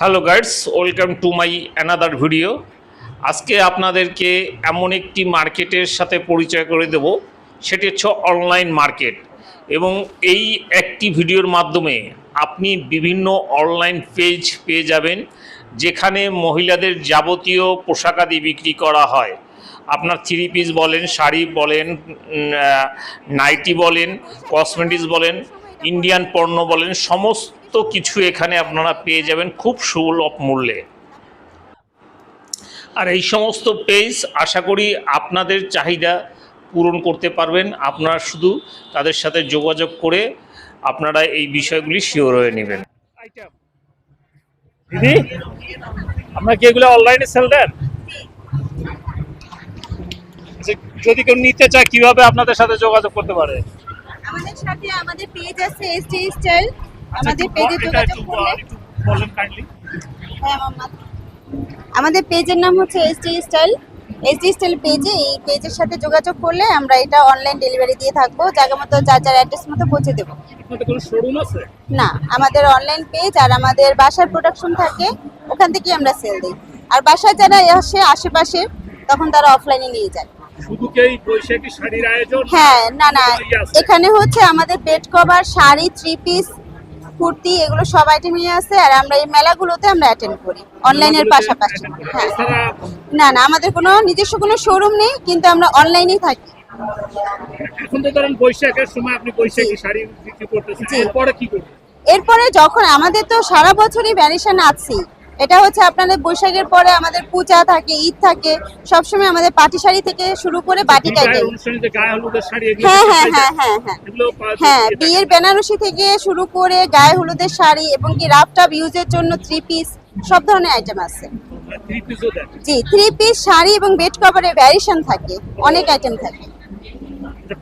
Hello guides, welcome to my another video. আজকে আপনাদেরকে এমন একটি মার্কেটের সাথে পরিচয় করে দেব, সেটি হচ্ছে অনলাইন মার্কেট। এবং এই একটি ভিডিওর মাধ্যমে আপনি বিভিন্ন অনলাইন পেজ পেয়ে যাবেন, যেখানে মহিলাদের যাবতীয় পোশাকাদি বিক্রি করা হয়। আপনার থ্রি পিস বলেন, শাড়ি বলেন, নাইটি বলেন, কসমেটিক্স বলেন, ইন্ডিয়ান পণ্য বলেন, সমস্ত কিছু এখানে আপনারা পেয়ে যাবেন খুব সুলভ মূল্যে। আর এই সমস্ত পেজ আশা করি আপনাদের চাহিদা পূরণ করতে পারবেন। আপনারা শুধু তাদের সাথে যোগাযোগ করে আপনারা এই বিষয়গুলি শিওর হয়ে নেবেন। দিদি, আপনারা কি এগুলো অনলাইনে সেল দেন? যদি কেউ নিতে চায় কিভাবে আপনাদের সাথে যোগাযোগ করতে পারে? আমাদের সাথে আমাদের পেজ আছে এসডি স্টাইল। আমাদের পেজে যোগাযোগ করলে বলেন কাইন্ডলি। হ্যাঁ মাম্মা, আমাদের পেজের নাম হচ্ছে এসডি স্টাইল। এসডি স্টাইল পেজে, এই পেজের সাথে যোগাযোগ করলে আমরা এটা অনলাইন ডেলিভারি দিয়ে থাকবো, জায়গা মতো যার যার অ্যাড্রেস মতো পৌঁছে দেবো। আপনাদের কোনো শোরুম আছে? না, আমাদের অনলাইন পেজ আর আমাদের বাসার প্রোডাকশন থাকে, ওখান থেকেই আমরা সেল দিই। আর বাসায় যারা আসে আশেপাশে, তখন তারা অফলাইনে নিয়ে যায়। শুধু কি এই বৈশাখী শাড়ির আয়োজন? হ্যাঁ, না, এখানে হচ্ছে আমাদের bed cover, sari, three piece, kurti, এগুলো সব আইটেমই আছে। আর আমরা এই মেলাগুলোতে আমরা অ্যাটেন্ড করি অনলাইনের পাশাপাশি। হ্যাঁ, না, আমাদের কোনো নিজস্ব কোনো শোরুম নেই, কিন্তু আমরা অনলাইনেই থাকি। এখন তো ধরেন বৈশাখের সময় আপনি বৈশাখী শাড়ি বিক্রি করতেছেন, এরপরে কি করবেন? এরপরে যখন আমাদের তো সারা বছরই ভ্যারিয়েশন আছে, এটা হচ্ছে আপনাদের বৈশাখের পরে আমাদের পূজা থাকে, ঈদ থাকে, সবসময় আমাদের পাটি শাড়ি থেকে শুরু করে বাটিক আইটেম। হ্যাঁ, বিয়ের বেনারসি থেকে শুরু করে গায়ে হলুদের শাড়ি এবং কি রাফটাপ ইউজের জন্য থ্রি পিস, সব ধরনের আইটেম আছে। জি, থ্রি পিস, শাড়ি এবং বেড কভারের ভ্যারিয়েশন থাকে, অনেক আইটেম থাকে।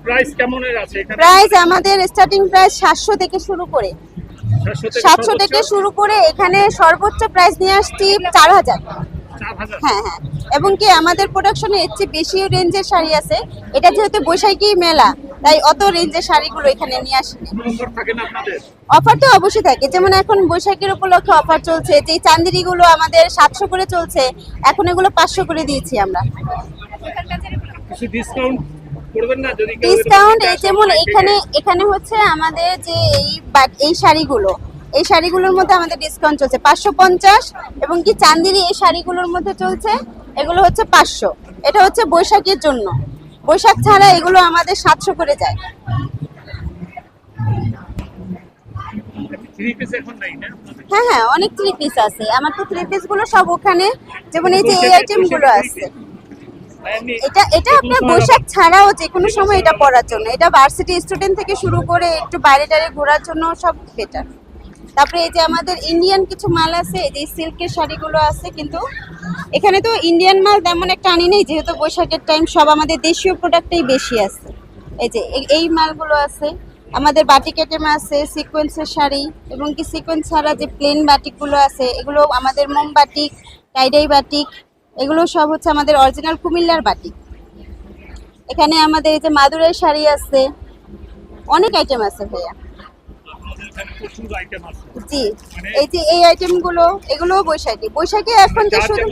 প্রাইস কেমনের আছে এখানে? প্রাইস আমাদের স্টার্টিং প্রাইস 700 থেকে শুরু করে, 700 থেকে শুরু করে এখানে সর্বোচ্চ প্রাইস নিয়ে আসছি 4000। হ্যাঁ, এবং কি আমাদের প্রোডাকশনে এর চেয়ে বেশি রেঞ্জের শাড়ি আছে। এটা যেহেতু বৈশাখী মেলা, তাই অত রেঞ্জের শাড়িগুলো এখানে নিয়ে আসি। অফার তো অবশ্যই থাকে, যেমন এখন বৈশাখীর উপলক্ষে অফার চলছে, যে চান্দেরিগুলো আমাদের 700 করে চলছে, এখন এগুলো 500 করে দিয়েছি আমরা। ডিসকাউন্ট যেমন এখানে হচ্ছে আমাদের যে এই শাড়িগুলোর মধ্যে আমাদের ডিসকাউন্ট চলছে 550, এবং কি চান্দেরি এই শাড়িগুলোর মধ্যে চলছে, এগুলো হচ্ছে 500। এটা হচ্ছে বৈশাখের জন্য, বৈশাখ ছাড়া এগুলো আমাদের 700 করে যায়। হ্যাঁ, অনেক থ্রি পিস আছে। আমার তো থ্রি পিস গুলো সব ওখানে, যেমন এই যে এই আইটেম গুলো আছে, এটা আপনার বৈশাখ ছাড়াও যে কোনো সময় এটা পরার জন্য, এটা ভার্সিটি স্টুডেন্ট থেকে শুরু করে একটু বাইরে টাইরে ঘোরার জন্য সব বেটার। তারপরে এই যে আমাদের ইন্ডিয়ান কিছু মাল আছে, এই যে সিল্কের শাড়িগুলো আছে, কিন্তু এখানে তো ইন্ডিয়ান মাল তেমন একটা আনি নেই, যেহেতু বৈশাখের টাইম, সব আমাদের দেশীয় প্রোডাক্টই বেশি আছে। এই যে এই মালগুলো আছে, আমাদের বাটিক আইটেম আছে, সিকোয়েন্সের শাড়ি, এবং কি সিকোয়েন্স ছাড়া যে প্লেন বাটিকগুলো আছে, এগুলো আমাদের মোম বাটিক, টাইডাই বাটিক, এগুলো সব হচ্ছে আমাদের অরিজিনাল কুমিল্লার বাটিক। এখানে আমাদের এই যে মাদুরাই শাড়ি আছে, অনেক আইটেম আছে ভাইয়া। জি, এই যে এই আইটেমগুলো, এগুলোও বৈশাখী এখন যে শুধু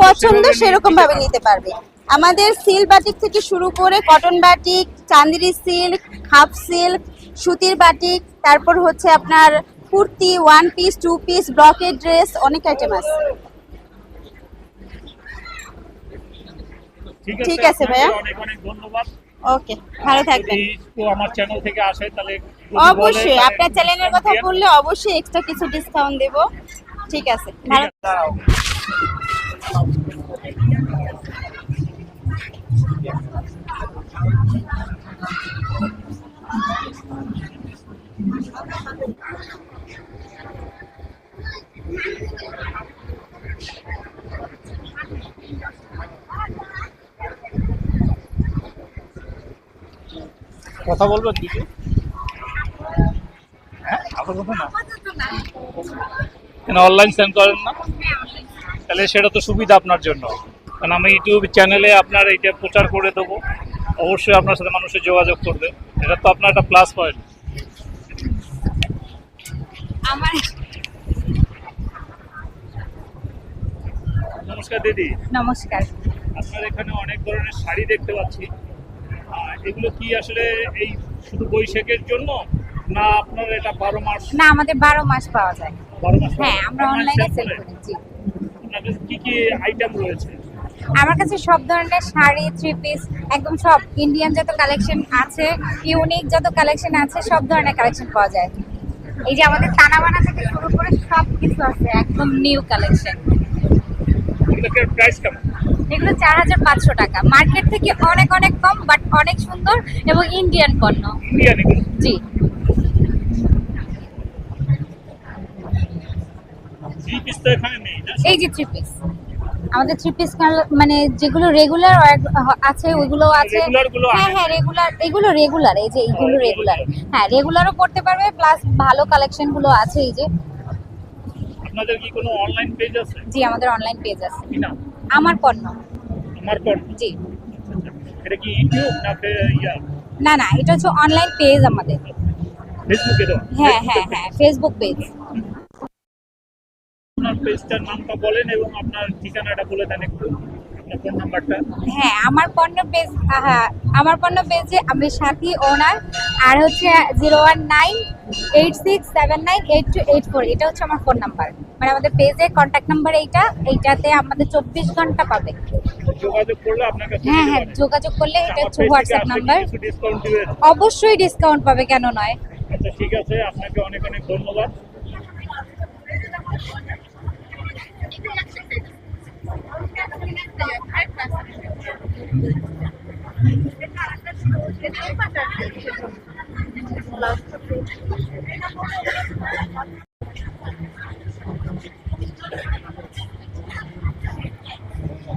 পছন্দ সেরকম ভাবে নিতে পারবে। আমাদের সিল্ক বাটিক থেকে শুরু করে cotton batik, Chanderi silk, half silk, সুতির বাটিক, তারপর হচ্ছে আপনার kurti, one piece, two piece, ব্লকের ড্রেস, অনেক আইটেম আছে। ঠিক আছে ভাইয়া, অনেক ধন্যবাদ। ওকে, ভালো থাকবেন। আমার চ্যানেল থেকে আসে তাহলে অবশ্যই আপনার চ্যানেলের কথা বললে অবশ্যই এক্সট্রা কিছু ডিসকাউন্ট দেব। ঠিক আছে, ভালো। কথা বলবো দিদি? হ্যাঁ, কেন অনলাইন সেন্ড করেন না? তাহলে সেটা তো সুবিধা আপনার জন্য, কারণ আমি ইউটিউব চ্যানেলে আপনার এইটা প্রচার করে দেবো, অবশ্যই আপনার সাথে মানুষের যোগাযোগ করবে, এটা তো আপনার একটা প্লাস পয়েন্ট। নমস্কার দিদি। নমস্কার। আপনার এখানে অনেক ধরনের শাড়ি দেখতে পাচ্ছি। এগুলো কি আসলে এই শুধু বৈশাখের জন্য, না আপনার এটা 12 মাস? না, আমাদের 12 মাস পাওয়া যায়। 12 মাস? হ্যাঁ, আমরা অনলাইনে সেল করি। জি। আপনার কাছে কি কি আইটেম রয়েছে? আমার কাছে সব ধরনের শাড়ি, থ্রি পিস, একদম সব ইন্ডিয়ান যত কালেকশন আছে, ইউনিক যত কালেকশন আছে, সব ধরনের কালেকশন পাওয়া যায়। এই যে আমাদের তানাবানা থেকে শুরু করে সব কিছু আছে, একদম নিউ কালেকশন। এগুলোর প্রাইস কেমন? এগুলো 4500 টাকা, মার্কেট থেকে অনেক অনেক কম, বাট অনেক সুন্দর এবং ইন্ডিয়ান পণ্য। ইন্ডিয়ান এগুলো? জি। থ্রি পিস তো এখানে নেই না? এই যে থ্রি পিস, আমাদের থ্রি পিস মানে যেগুলো রেগুলার আছে ওইগুলো আছে। রেগুলার গুলো? হ্যাঁ হ্যাঁ, রেগুলার, এগুলো রেগুলার, এই যে এইগুলো রেগুলার। হ্যাঁ, রেগুলারও করতে পারবে, প্লাস ভালো কালেকশন গুলো আছে। এই যে আপনাদের কি কোনো অনলাইন পেজ আছে? জি, আমাদের অনলাইন পেজ আছে। কি নাম? আমার পণ্য। আমার পণ্য? জি। এটা কি ইউটিউব না না না, এটা হচ্ছে অনলাইন পেজ আমাদের। ফেসবুকে দাও? হ্যাঁ হ্যাঁ হ্যাঁ, ফেসবুক পেজ। আপনার পেজটার নামটা বলেন এবং আপনার ঠিকানাটা বলে দেন একটু, আপনার ফোন নাম্বারটা। হ্যাঁ, আমার পণ্য পেজ, হ্যাঁ আমার পণ্য পেজে আমি সাথী ওনার, আর হচ্ছে 01986798284, এটা হচ্ছে আমার ফোন নাম্বার। মানে আমাদের পেজে কন্ট্যাক্ট নাম্বার এইটাতে আমাদের 24 ঘন্টা পাবে। যোগাযোগ করলে আপনার কাছে? হ্যাঁ হ্যাঁ, যোগাযোগ করলে এটা হচ্ছে হোয়াটসঅ্যাপ নাম্বার। ডিসকাউন্ট দিবেন? অবশ্যই ডিসকাউন্ট পাবে, কেন নয়। আচ্ছা ঠিক আছে, আপনাকে অনেক অনেক ধন্যবাদ।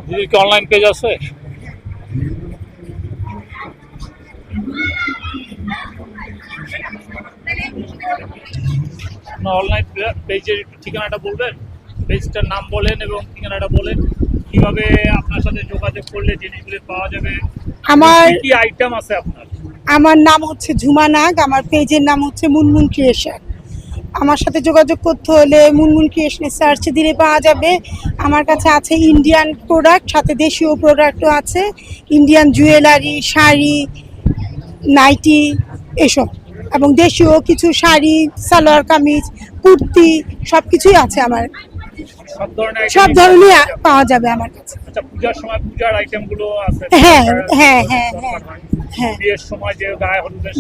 দিদি কি অনলাইন পেজ আছে? অনলাইন পেজের ঠিকানাটা বলবেন, পেজটার নাম বলেন এবং ঠিকানাটা বলেন, কিভাবে আপনার সাথে যোগাযোগ করলে জিনিসগুলো পাওয়া যাবে, আমার কি আইটেম আছে আপনার? আমার নাম হচ্ছে ঝুমা নাগ, আমার পেজের নাম হচ্ছে মুনমুন ক্রিয়েশন। আমার সাথে যোগাযোগ করতে হলে মুনমুন ক্রিয়েশনে সার্চ দিলে পাওয়া যাবে। আমার কাছে আছে ইন্ডিয়ান প্রোডাক্ট, সাথে দেশীয় প্রোডাক্টও আছে, ইন্ডিয়ান জুয়েলারি, শাড়ি, নাইটি এসব, এবং দেশীয় কিছু শাড়ি, সালোয়ার কামিজ, কুর্তি, সব কিছুই আছে আমার। সব ধরনের পাওয়া যাবে আমার কাছে। আচ্ছা, পূজার সময় পূজার আইটেমগুলো আছে? হ্যাঁ হ্যাঁ হ্যাঁ হ্যাঁ হ্যাঁ, বিয়ের সময় যে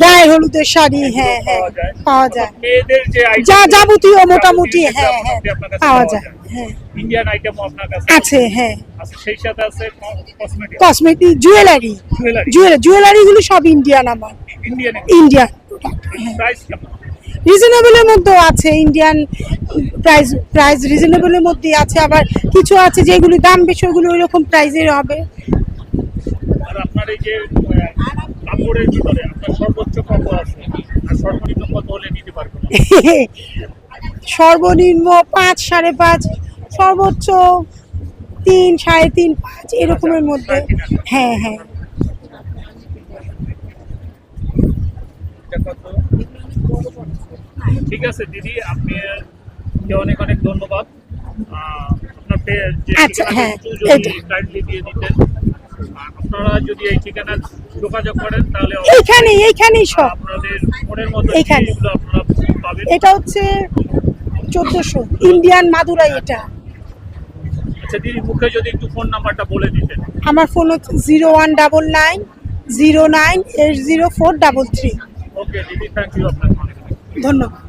গায়ে হলুদের শাড়ি, হ্যাঁ হ্যাঁ পাওয়া যায়। মেয়েদের যে যা যাবতীয় মোটামুটি হ্যাঁ হ্যাঁ পাওয়া যায়। হ্যাঁ, ইন্ডিয়ান আইটেমও আপনার কাছে আছে। হ্যাঁ, সেই সাথে আছে কসমেটিক, জুয়েলারি, জুয়েলারি গুলো সব ইন্ডিয়ান। আমার ইন্ডিয়ান প্রাইস কেমন? রিজনেবলের মধ্যে আছে, ইন্ডিয়ান প্রাইস রিজনেবলের মধ্যে আছে, আবার কিছু আছে যেগুলো দাম বেশি, ওগুলো ওই রকম প্রাইসের হবে। আর আপনার এই যে কাপড়ের ভিতরে আপনার সর্বোচ্চ কত আছে আর সর্বনিম্ন কত হলে নিতে পারবেন? সর্বনিম্ন 5, 5.5, সর্বোচ্চ 3, 3.5, 5 এরকমের মধ্যে। হ্যাঁ হ্যাঁ। ঠিক আছে দিদি, আপনি অনেক অনেক ধন্যবাদ। আপনার আচ্ছা, হ্যাঁ, কাইন্ডলি দিয়ে দিতেন। আপনারা যদি এই ঠিকানা যোগাযোগ করেন তাহলে এইখানেই সব আপনাদের মনের মতো এইখানে আপনারা পাবেন। এটা হচ্ছে 1400 ইন্ডিয়ান মাদুরাই এটা। আচ্ছা দিদি, মুখে যদি একটু ফোন নাম্বারটা বলে দিতেন। আমার ফোন হচ্ছে 019909804333। ওকে দিদি, থ্যাংক ইউ আপনাকে অনেক। ধন্যবাদ।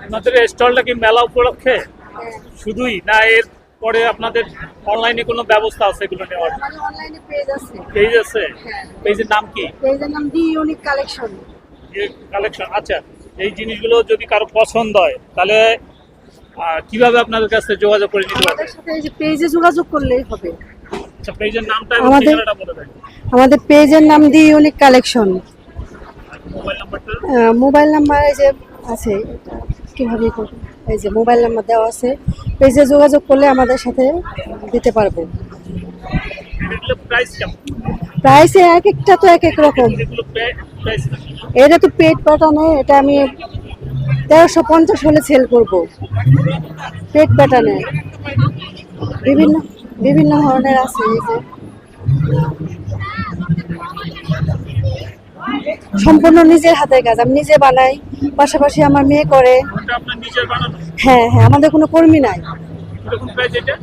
আপনাদের স্টলটা কি মেলা উপলক্ষে শুধুই, না এর পরে আপনাদের অনলাইনে কোনো ব্যবস্থা আছে এগুলো নেওয়ার? আমাদের অনলাইনে পেজ আছে। পেজ আছে? হ্যাঁ। পেজের নাম কি? পেজের নাম দি ইউনিক কালেকশন। কালেকশন। আচ্ছা, এই জিনিসগুলো যদি কারো পছন্দ হয় তাহলে কিভাবে আপনাদের কাছে যোগাযোগ করে নিতে পারবে? আমাদের সাথে এই যে পেজে যোগাযোগ করলেই হবে। আচ্ছা, পেজের নামটা এবং আমাদের- ঠিকানাটা বলে দেন। আমাদের পেজের নাম দি ইউনিক কালেকশন। মোবাইল নাম্বারটা? মোবাইল নাম্বার এই যে আছে, এটা কিভাবে করব? এই যে মোবাইল নাম্বার দেওয়া আছে, পেজে যোগাযোগ করলে আমাদের সাথে দিতে পারবো। এগুলো প্রাইস কেমন? প্রাইস এক একটা তো এক এক রকম। এগুলো প্রাইস এটা তো পেট প্যাটার্নে, এটা আমি 1350 হলে সেল করব। পেট প্যাটার্নে বিভিন্ন বিভিন্ন ধরনের আছে। এই যে সম্পূর্ণ নিজের হাতের কাজ, আমি নিজে বানাই, পাশাপাশি আমার মেয়ে করে। ওটা আপনার নিজের বানানো? হ্যাঁ হ্যাঁ, আমাদের কোনো কর্মী নাই। এরকম প্রাইস এটা?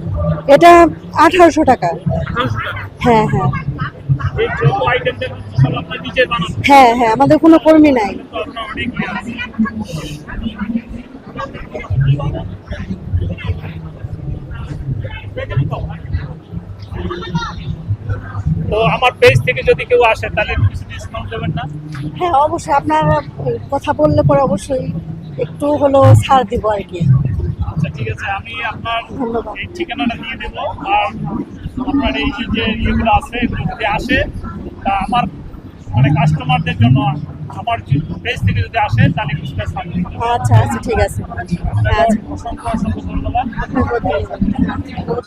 এটা 1800 টাকা। 1800 টাকা। হ্যাঁ হ্যাঁ এই যত আইটেম দেখুন সব আপনার নিজের বানানো? হ্যাঁ হ্যাঁ, আমাদের কোনো কর্মী নাই। তো আপনার অনেক ইয়ে আছে। তো আমার পেজ থেকে যদি কেউ আসে তাহলে কিছু ডিসকাউন্ট দেবেন না? হ্যাঁ অবশ্যই, আপনার কথা বললে পরে অবশ্যই একটু হলো ছাড় দিব আর কি। আচ্ছা ঠিক আছে, আমি আপনার ধন্যবাদ। এই ঠিকানাটা দিয়ে দেবো। আর আপনার এই যে ইয়েগুলো আছে এগুলো যদি আসে তা আমার মানে কাস্টমারদের জন্য আমার পেজ থেকে যদি আসে তাহলে কিছুটা ছাড় দিতে হবে। আচ্ছা আচ্ছা, ঠিক আছে। আচ্ছা, অসংখ্য অসংখ্য ধন্যবাদ। ধন্যবাদ।